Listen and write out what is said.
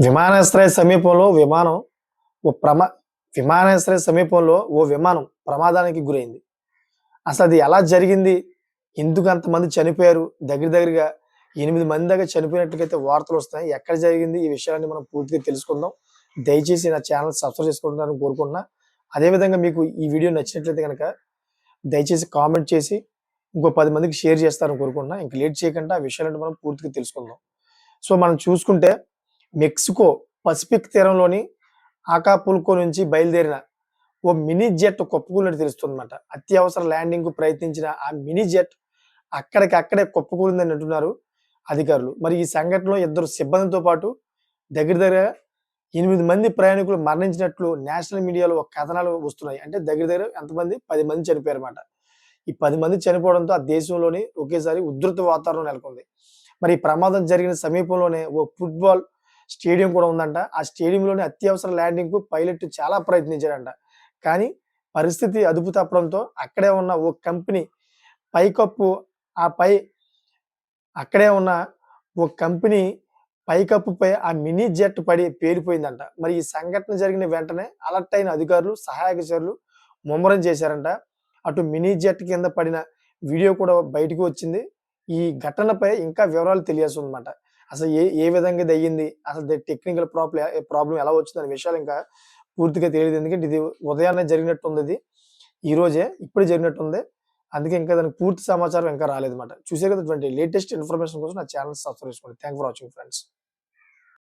విమానాశ్రయ సమీపంలో విమానం ఓ ప్రమా విమానాశ్రయ సమీపంలో ఓ విమానం ప్రమాదానికి గురైంది. అసలది ఎలా జరిగింది? ఎందుకు అంతమంది చనిపోయారు? దగ్గరగా 8 మంది దాకా చనిపోయినట్టుగైతే వార్తలొస్తున్నాయి. ఎక్కడ జరిగింది? ఈ విషయాలన్నీ మనం పూర్తిగా తెలుసుకుందాం. దయచేసి నా ఛానెల్ సబ్స్క్రైబ్ చేసుకుంటారని కోరుకుంటున్నా. అదే విధంగా మీకు ఈ వీడియో నచ్చినట్లయితే గనక దయచేసి కామెంట్ చేసి ఇంకో 10 మందికి షేర్ చేస్తారని కోరుకుంటున్నా. ఇంక లేట్ చేయకుండా ఆ విషయాలన్నీ మనం పూర్తిగా తెలుసుకుందాం. సో, మనం చూసుకుంటే మెక్సికో పసిఫిక్ తీరంలోని ఆకాపుల్కో నుంచి బయలుదేరిన ఓ మినీ జెట్ కుప్పకూలినట్టు తెలుస్తుందన్నమాట. అత్యవసర ల్యాండింగ్‌కు ప్రయత్నించిన ఆ మినీ జెట్ అక్కడికక్కడే కుప్పకూలిందని అంటున్నారు అధికారులు. మరి ఈ సంఘటనలో ఇద్దరు సిబ్బందితో పాటు దగ్గర 8 మంది ప్రయాణికులు మరణించినట్లు నేషనల్ మీడియాలో కథనాలు వస్తున్నాయి. అంటే దగ్గర ఎంతమంది 10 మంది చనిపోయారన్నమాట. ఈ 10 మంది చనిపోవడంతో ఆ దేశంలోని ఒకేసారి ఉధృత వాతావరణం నెలకొంది. మరి ఈ ప్రమాదం జరిగిన సమీపంలోనే ఓ ఫుట్‌బాల్ స్టేడియం కూడా ఉందంట. ఆ స్టేడియంలోనే అత్యవసర ల్యాండింగ్‌కు పైలట్ చాలా ప్రయత్నించాడంట. కానీ పరిస్థితి అదుపు తప్పడంతో అక్కడే ఉన్న ఓ కంపెనీ పైకప్పు ఆ పై అక్కడే ఉన్న ఓ కంపెనీ పైకప్పుపై ఆ మినీ జెట్ పడి పేలిపోయిందంట. మరి ఈ సంఘటన జరిగిన వెంటనే అలర్ట్ అయిన అధికారులు, సహాయక చర్యలు ముమ్మరం చేశారంట. అటు మినీ జెట్ కింద పడిన వీడియో కూడా బయటకు వచ్చింది. ఈ ఘటనపై ఇంకా వివరాలు తెలియాల్సి ఉందన్నమాట. అసలు ఏ ఏ విధంగా ఇది అయ్యింది? అసలు టెక్నికల్ ప్రాబ్లమ్ ఎలా వచ్చిందనే విషయాలు ఇంకా పూర్తిగా తెలీదు. ఎందుకంటే ఇది ఉదయాన్నే జరిగినట్టుంది ఇది. ఈరోజే ఇప్పుడే జరిగినట్టుంది. అందుకే ఇంకా దానికి పూర్తి సమాచారం ఇంకా రాలేదన్నమాట. చూసారు కదా! ఇటువంటి లేటెస్ట్ ఇన్ఫర్మేషన్ కోసం నా ఛానెల్ సబ్స్క్రైబ్ చేసుకోండి. Thank for watching friends.